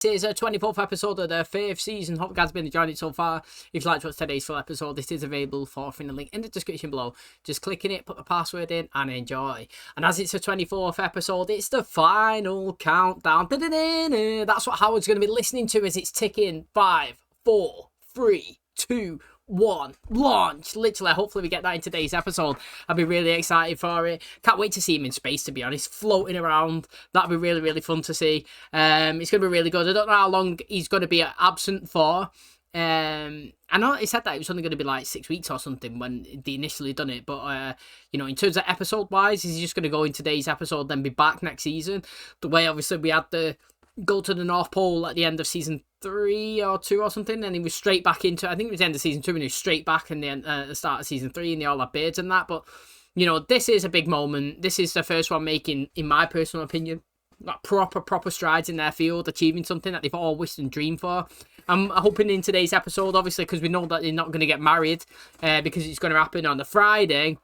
This is a 24th episode of the 5th season. Hope you guys have been enjoying it so far. If you liked what's today's full episode, this is available for free in the link in the description below. Just click in it, put the password in, and enjoy. And as it's a 24th episode, it's the final countdown. That's what Howard's going to be listening to as it's ticking. 5, 4, 3, 2, 1, launch. Literally, hopefully we get that in today's episode. I'll be really excited for it. Can't wait to see him in space, to be honest, floating around. That'll be really, really fun to see. It's going to be really good. I don't know how long he's going to be absent for. I know he said that it was only going to be like 6 weeks or something when they initially done it, but you know, in terms of episode wise, is he just going to go in today's episode then be back next season? The way obviously we had the go to the North Pole at the end of season 3 or 2 or something, and he was straight back into, I think it was the end of season 2 and he was straight back in the start of season 3 and they all had beards and that. But you know, this is a big moment. This is the first one making, in my personal opinion, like proper strides in their field, achieving something that they've all wished and dreamed for. I'm hoping in today's episode, obviously, because we know that they're not going to get married, because it's going to happen on the Friday.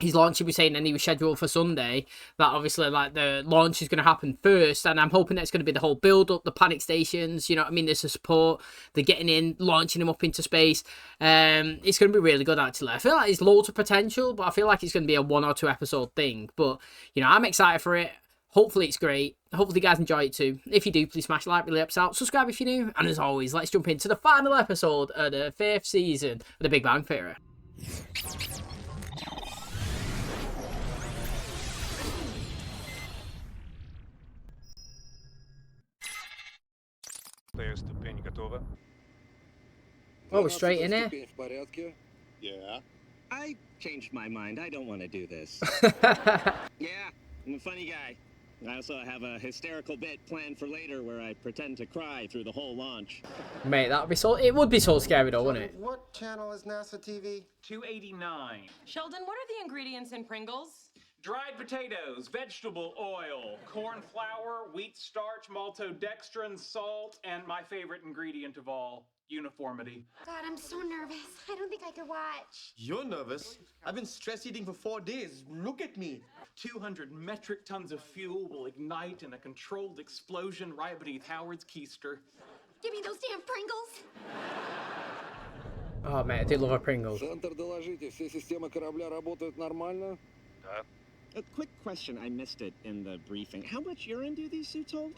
His launch, he was saying, and he was scheduled for Sunday, that obviously like the launch is going to happen first, and I'm hoping that's going to be the whole build up, the panic stations, you know what I mean, there's the support, they're getting in, launching him up into space. It's going to be really good, actually. I feel like there's loads of potential, but I feel like it's going to be a 1 or 2 episode thing. But you know, I'm excited for it. Hopefully it's great. Hopefully you guys enjoy it too. If you do, please smash like, really helps out. Subscribe if you're new. And as always, let's jump into the final episode of the 5th season of The Big Bang Theory. Ступень готова? Oh, we're straight in here. Yeah. I changed my mind. I don't want to do this. Yeah, I'm a funny guy. I also have a hysterical bit planned for later where I pretend to cry through the whole launch. Mate, that would be so. It would be so scary, though, wouldn't it? What channel is NASA TV? 289. Sheldon, what are the ingredients in Pringles? Dried potatoes, vegetable oil, corn flour, wheat starch, maltodextrin, salt, and my favorite ingredient of all, uniformity. God, I'm so nervous. I don't think I could watch. You're nervous? I've been stress eating for 4 days. Look at me. 200 metric tons of fuel will ignite in a controlled explosion right beneath Howard's keister. Give me those damn Pringles. Oh, mate, I do love a Pringles. Центр, доложите, все системы корабля работают нормально? Да. A quick question, I missed it in the briefing. How much urine do these suits hold?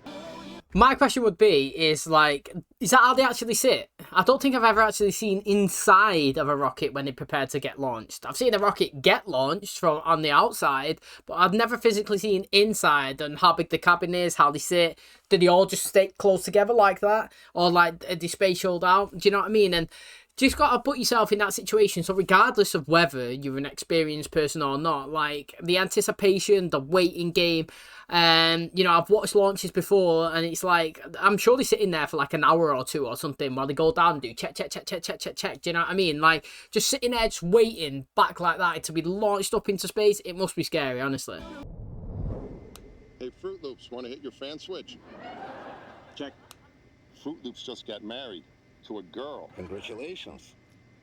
My question would be, is like, is that how they actually sit? I don't think I've ever actually seen inside of a rocket when they prepare to get launched. I've seen a rocket get launched from on the outside, but I've never physically seen inside and how big the cabin is, how they sit. Do they all just stay close together like that? Or like, are they spatialed out? Do you know what I mean? And just got to put yourself in that situation. So regardless of whether you're an experienced person or not, like the anticipation, the waiting game, you know, I've watched launches before and it's like, I'm sure they're sitting there for like an hour or 2 or something while they go down and do check. Do you know what I mean? Like just sitting there, just waiting back like that to be launched up into space. It must be scary, honestly. Hey, Fruit Loops, want to hit your fan switch? Check. Fruit Loops just got married to a girl. Congratulations.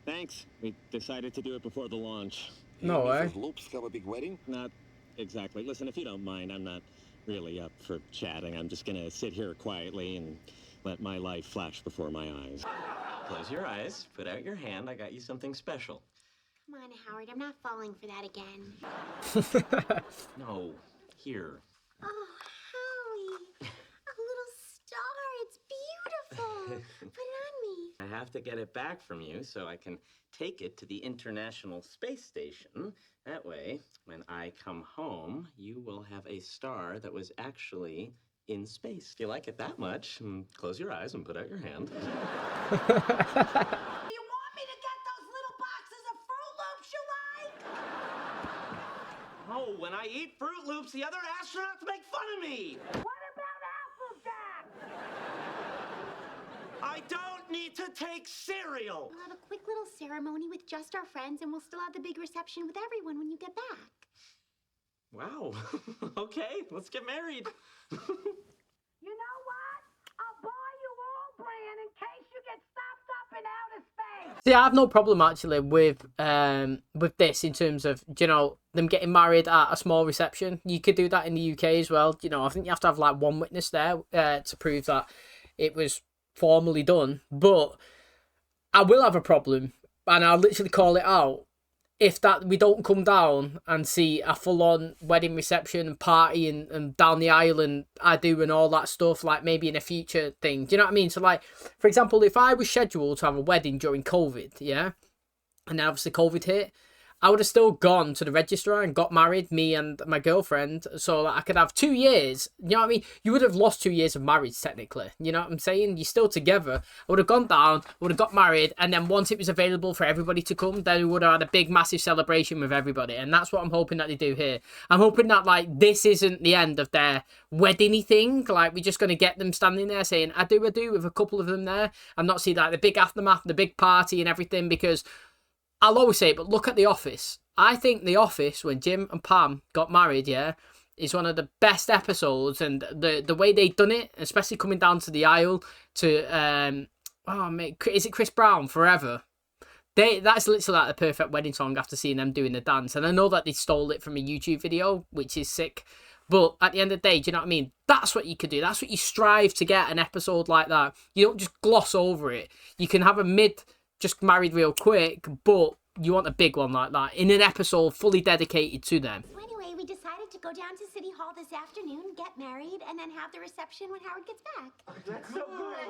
Thanks. We decided to do it before the launch. No way. Mrs. Loops have a big wedding? Not exactly. Listen, if you don't mind, I'm not really up for chatting. I'm just gonna sit here quietly and let my life flash before my eyes. Close your eyes, put out your hand. I got you something special. Come on, Howard. I'm not falling for that again. No, here. Oh, Howie. A little star. It's beautiful. Put it on me. I have to get it back from you so I can take it to the International Space Station. That way, when I come home, you will have a star that was actually in space. If you like it that much, close your eyes and put out your hand. You want me to get those little boxes of Fruit Loops you like? Oh, when I eat Fruit Loops, the other astronauts make fun of me! What about Applejack? I don't need to take cereal! We'll have a quick little ceremony with just our friends, and we'll still have the big reception with everyone when you get back. Wow. Okay, let's get married. You know what? I'll buy you all brand in case you get stopped up in outer space. See, I have no problem actually with this in terms of, you know, them getting married at a small reception. You could do that in the UK as well. You know, I think you have to have like one witness there to prove that it was formally done. But I will have a problem, and I'll literally call it out, if that we don't come down and see a full-on wedding reception and party and down the aisle and I do and all that stuff, like maybe in a future thing. Do you know what I mean? So like, for example, if I was scheduled to have a wedding during COVID, yeah, and then obviously COVID hit, I would have still gone to the registrar and got married, me and my girlfriend, so that I could have 2 years. You know what I mean? You would have lost 2 years of marriage, technically. You know what I'm saying? You're still together. I would have gone down, would have got married, and then once it was available for everybody to come, then we would have had a big, massive celebration with everybody. And that's what I'm hoping that they do here. I'm hoping that, like, this isn't the end of their wedding-y thing. Like, we're just going to get them standing there saying, I do, with a couple of them there, and not see, like, the big aftermath, the big party and everything, because I'll always say it, but look at The Office. I think The Office, when Jim and Pam got married, yeah, is one of the best episodes, and the way they done it, especially coming down to the aisle to is it Chris Brown, Forever? That's literally like the perfect wedding song after seeing them doing the dance. And I know that they stole it from a YouTube video, which is sick. But at the end of the day, do you know what I mean? That's what you could do. That's what you strive to get, an episode like that. You don't just gloss over it. You can have a just married real quick, but you want a big one like that in an episode fully dedicated to them. So anyway, we decided to go down to City Hall this afternoon, get married, and then have the reception when Howard gets back. That's so good.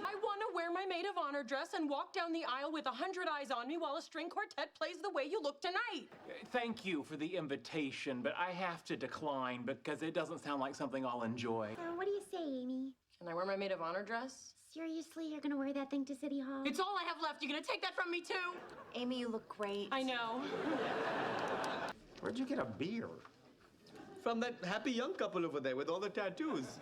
I want to wear my maid of honor dress and walk down the aisle with 100 eyes on me while a string quartet plays the way you look tonight. Thank you for the invitation, but I have to decline because it doesn't sound like something I'll enjoy. What do you say, Amy? Can I wear my maid of honor dress? Seriously, you're gonna wear that thing to City Hall? It's all I have left. You gonna take that from me too? Amy, you look great. I know. Where'd you get a beer? From that happy young couple over there with all the tattoos.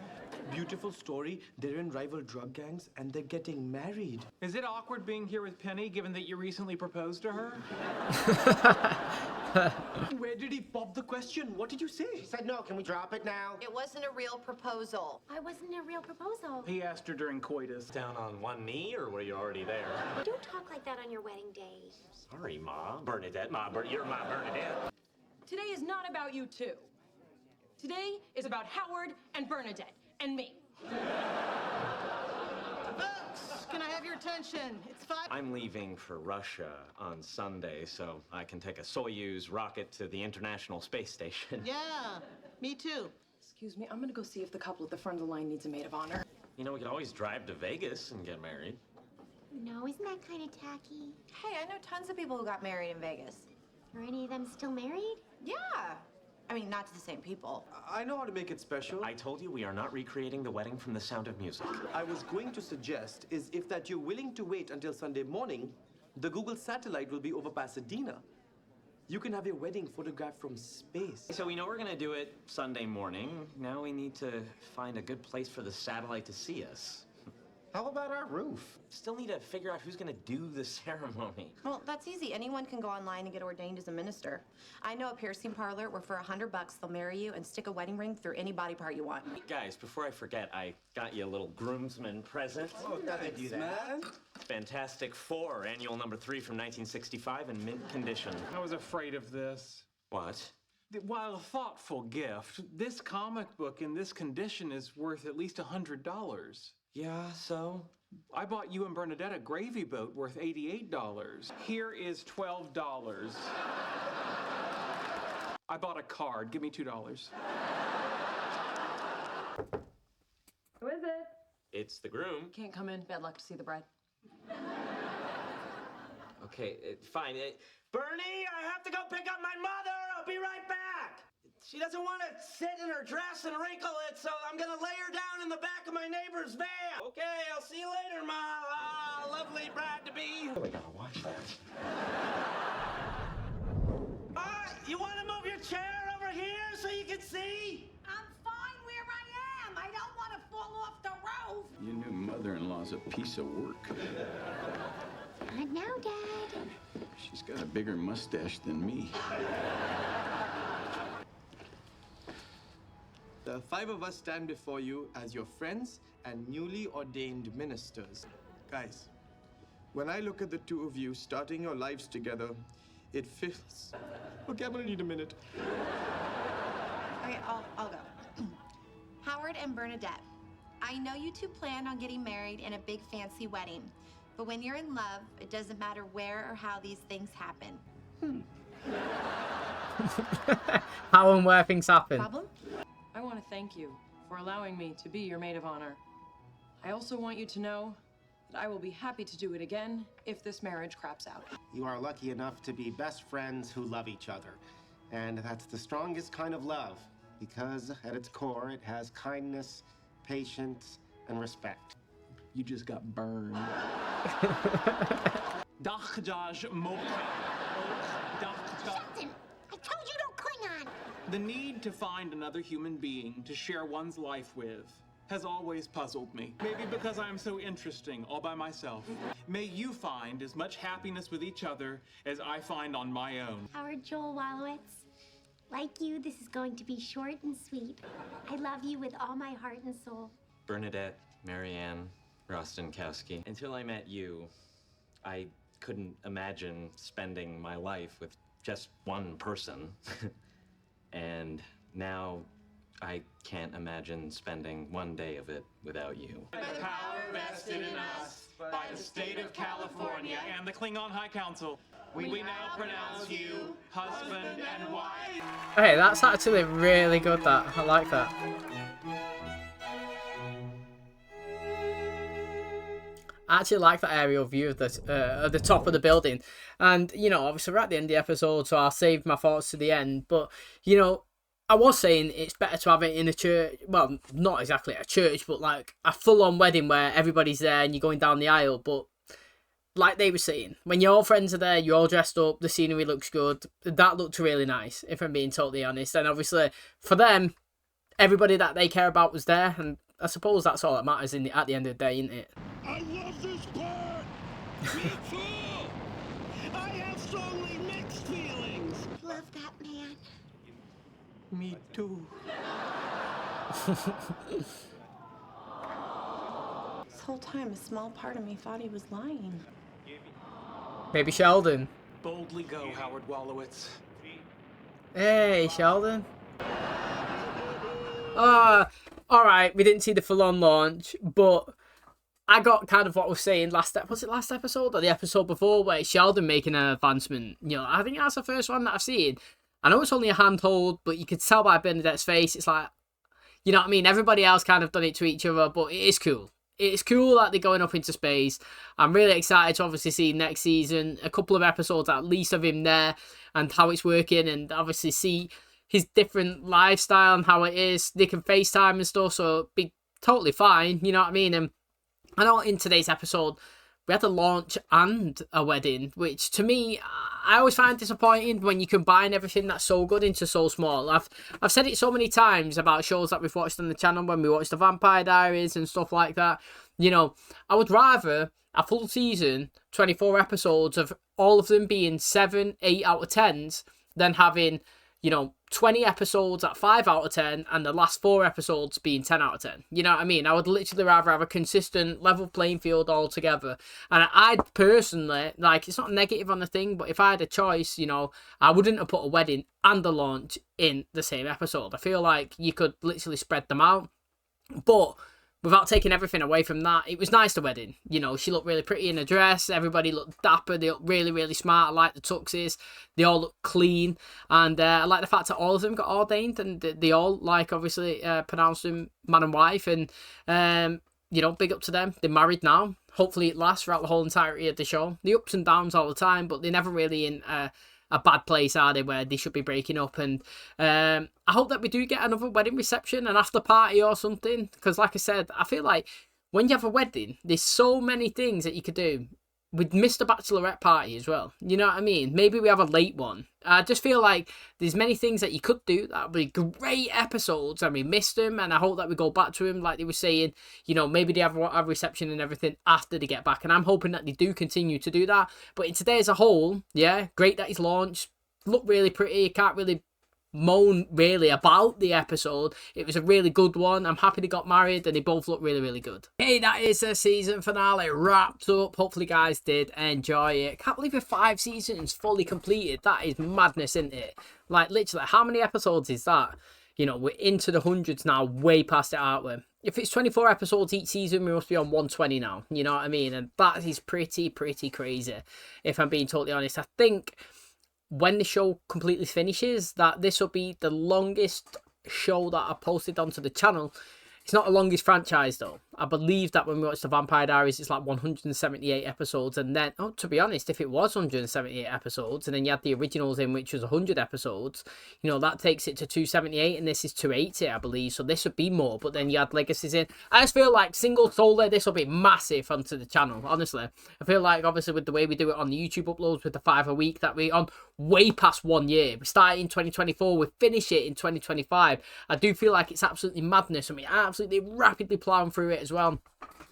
Beautiful story. They're in rival drug gangs and they're getting married. Is it awkward being here with Penny, given that you recently proposed to her? Where did he pop the question? What did you say? She said no. Can we drop it now? It wasn't a real proposal. Why wasn't it a real proposal? He asked her during coitus. Down on one knee, or were you already there? Don't talk like that on your wedding day. Sorry, Ma. Bernadette. You're Ma Bernadette. Today is not about you two. Today is about Howard and Bernadette and me. Folks, can I have your attention? It's 5. I'm leaving for Russia on Sunday, so I can take a Soyuz rocket to the International Space Station. Yeah, me too. Excuse me, I'm gonna go see if the couple at the front of the line needs a maid of honor. You know, we could always drive to Vegas and get married. No, isn't that kind of tacky? Hey, I know tons of people who got married in Vegas. Are any of them still married? Yeah. I mean, not to the same people. I know how to make it special. I told you we are not recreating the wedding from The Sound of Music. I was going to suggest is if that you're willing to wait until Sunday morning, the Google satellite will be over Pasadena. You can have your wedding photographed from space. So we know we're gonna do it Sunday morning. Now we need to find a good place for the satellite to see us. How about our roof? Still need to figure out who's gonna do the ceremony. Well, that's easy. Anyone can go online and get ordained as a minister. I know a piercing parlor where for $100 they'll marry you and stick a wedding ring through any body part you want. Guys, before I forget, I got you a little groomsman present. Oh, thanks, man. Fantastic Four, annual number 3 from 1965 in mint condition. I was afraid of this. What? While a thoughtful gift, this comic book in this condition is worth at least $100. Yeah, so? I bought you and Bernadette a gravy boat worth $88. Here is $12. I bought a card. Give me $2. Who is it? It's the groom. Can't come in. Bad luck to see the bride. Okay, fine. Bernie, I have to go pick up my mother. I'll be right back. She doesn't want to sit in her dress and wrinkle it, so I'm gonna lay her down in the back of my neighbor's van. Okay, I'll see you later, Ma. Ah, lovely bride-to-be. We gotta watch that. You want to move your chair over here so you can see? I'm fine where I am. I don't want to fall off the roof. Your new mother-in-law's a piece of work. Not now, Dad. She's got a bigger mustache than me. The 5 of us stand before you as your friends and newly ordained ministers. Guys, when I look at the 2 of you starting your lives together, it feels... Okay, I'm gonna need a minute. Okay, I'll go. Howard and Bernadette, I know you two plan on getting married in a big fancy wedding, but when you're in love, it doesn't matter where or how these things happen. How and where things happen. Problem? I want to thank you for allowing me to be your maid of honor. I also want you to know that I will be happy to do it again if this marriage craps out. You are lucky enough to be best friends who love each other. And that's the strongest kind of love, because at its core, it has kindness, patience, and respect. You just got burned. Dachjaj Mokka. Captain, I told you don't Klingon. The need to find another human being to share one's life with has always puzzled me. Maybe because I'm so interesting all by myself. May you find as much happiness with each other as I find on my own. Howard Joel Wallowitz, like you, this is going to be short and sweet. I love you with all my heart and soul. Bernadette, Marianne, Rostenkowski. Until I met you, I couldn't imagine spending my life with just one person. And now I can't imagine spending one day of it without you. By the power vested in us by the state of California and the Klingon High Council, we now pronounce you husband and wife. Hey, that's actually really good, that. I like that. I actually like that aerial view of the top of the building. And, you know, obviously we're at the end of the episode, so I'll save my thoughts to the end. But, you know, I was saying it's better to have it in a church. Well, not exactly a church, but like a full-on wedding where everybody's there and you're going down the aisle. But like they were saying, when your friends are there, you're all dressed up, the scenery looks good. That looked really nice, if I'm being totally honest. And obviously, for them, everybody that they care about was there. And I suppose that's all that matters at the end of the day, isn't it? I love this part! Me too! I have strongly mixed feelings! Love that man. Me too. This whole time, a small part of me thought he was lying. Maybe Sheldon. Boldly go, Howard Wallowitz. Hey, Sheldon. Alright, we didn't see the full-on launch, but I got kind of what I was saying last episode or the episode before, where Sheldon making an advancement. You know, I think that's the first one that I've seen. I know it's only a handhold, but you could tell by Bernadette's face, it's like, you know what I mean? Everybody else kind of done it to each other, but it is cool. It's cool that they're going up into space. I'm really excited to obviously see next season, a couple of episodes at least of him there and how it's working, and obviously see his different lifestyle and how it is. They can FaceTime and stuff, so it'd be totally fine, you know what I mean? And I know in today's episode, we had a launch and a wedding, which to me, I always find disappointing when you combine everything that's so good into so small. I've said it so many times about shows that we've watched on the channel when we watched the Vampire Diaries and stuff like that. You know, I would rather a full season, 24 episodes of all of them being 7, 8 out of 10s than having, you know, 20 episodes at 5 out of 10 and the last 4 episodes being 10 out of 10. You know what I mean? I would literally rather have a consistent level playing field altogether. And I personally, like, it's not negative on the thing, but if I had a choice, you know, I wouldn't have put a wedding and a launch in the same episode. I feel like you could literally spread them out. But without taking everything away from that, it was nice, the wedding. You know, she looked really pretty in a dress. Everybody looked dapper. They looked really, really smart. I like the tuxes. They all look clean. And I like the fact that all of them got ordained. And they all, like, obviously pronounced them man and wife. And, you know, big up to them. They're married now. Hopefully it lasts throughout the whole entirety of the show. The ups and downs all the time, but they're never really in a bad place, are they, where they should be breaking up. And I hope that we do get another wedding reception, an after party or something, because like I said, I feel like when you have a wedding, there's so many things that you could do. We'd missed the bachelorette party as well, you know what I mean? Maybe we have a late one. I just feel like there's many things that you could do that would be great episodes, and we missed them, and I hope that we go back to them like they were saying. You know, maybe they have a reception and everything after they get back, and I'm hoping that they do continue to do that. But in today as a whole, yeah, great that he's launched, looked really pretty, can't really moan really about the episode. It was a really good one. I'm happy they got married and they both look really, really good. Hey, that is the season finale wrapped up. Hopefully you guys did enjoy it. Can't believe we're 5 seasons fully completed. That is madness, isn't it? Like, literally, how many episodes is that? You know, we're into the hundreds now, way past it, aren't we? if it's 24 episodes each season, we must be on 120 now. You know what I mean? And that is pretty crazy, if I'm being totally honest. I think when the show completely finishes, that this will be the longest show that I posted onto the channel. It's not the longest franchise though. I believe that when we watched the Vampire Diaries, it's like 178 episodes, and then, oh, to be honest, if it was 178 episodes, and then you had the originals in, which was 100 episodes, you know, that takes it to 278, and this is 280, I believe, so this would be more, but then you had Legacies in. I just feel like single solo, this will be massive onto the channel, honestly. I feel like, obviously, with the way we do it on the YouTube uploads, with the 5 a week, that we're on way past 1 year. We started in 2024, we finish it in 2025. I do feel like it's absolutely madness, and we're absolutely rapidly plowing through it as well.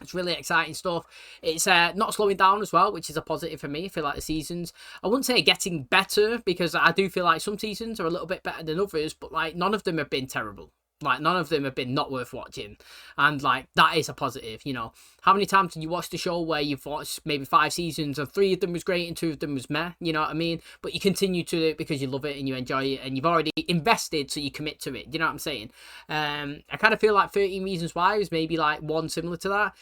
It's really exciting stuff. It's not slowing down as well, which is a positive for me. I feel like the seasons, I wouldn't say getting better, because I do feel like some seasons are a little bit better than others, but like none of them have been terrible. Like, none of them have been not worth watching. And, like, that is a positive, you know. How many times did you watch the show where you've watched maybe 5 seasons and 3 of them was great and 2 of them was meh, you know what I mean? But you continue to do it because you love it and you enjoy it and you've already invested, so you commit to it. You know what I'm saying? I kind of feel like 13 Reasons Why is maybe, like, one similar to that.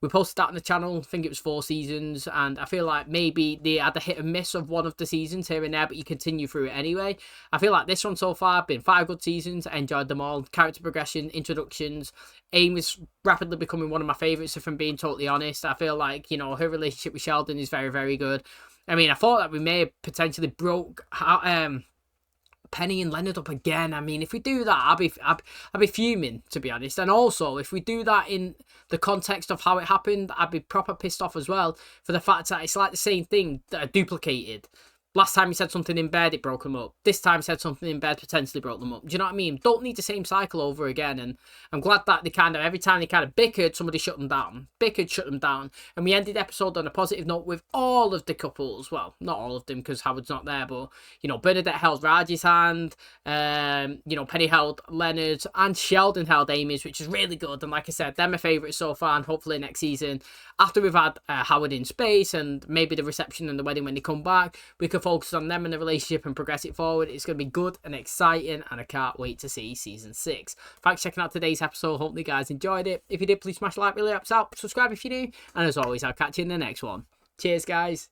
We posted that on the channel, I think it was 4 seasons, and I feel like maybe they had a hit and miss of one of the seasons here and there, but you continue through it anyway. I feel like this one so far, been 5 good seasons, I enjoyed them all. Character progression, introductions, Aim is rapidly becoming one of my favourites, if I'm being totally honest. I feel like, you know, her relationship with Sheldon is very good. I mean, I thought that we may have potentially broke Penny and Leonard up again. I mean, if we do that, I'd be fuming, to be honest. And also, if we do that in the context of how it happened, I'd be proper pissed off as well, for the fact that it's like the same thing that are duplicated. Last time he said something in bed, it broke them up. This time he said something in bed, potentially broke them up. Do you know what I mean? Don't need the same cycle over again. And I'm glad that they kind of, every time they kind of bickered, somebody shut them down. Shut them down. And we ended the episode on a positive note with all of the couples. Well, not all of them, because Howard's not there. But, you know, Bernadette held Raj's hand. You know, Penny held Leonard's. And Sheldon held Amy's, which is really good. And like I said, they're my favourites so far. And hopefully next season, after we've had Howard in space and maybe the reception and the wedding when they come back, we can focus on them and the relationship and progress it forward. It's going to be good and exciting, and I can't wait to see season 6. Thanks for checking out today's episode. Hopefully you guys enjoyed it. If you did, please smash like, really helps out. Subscribe if you do, and as always, I'll catch you in the next one. Cheers, guys.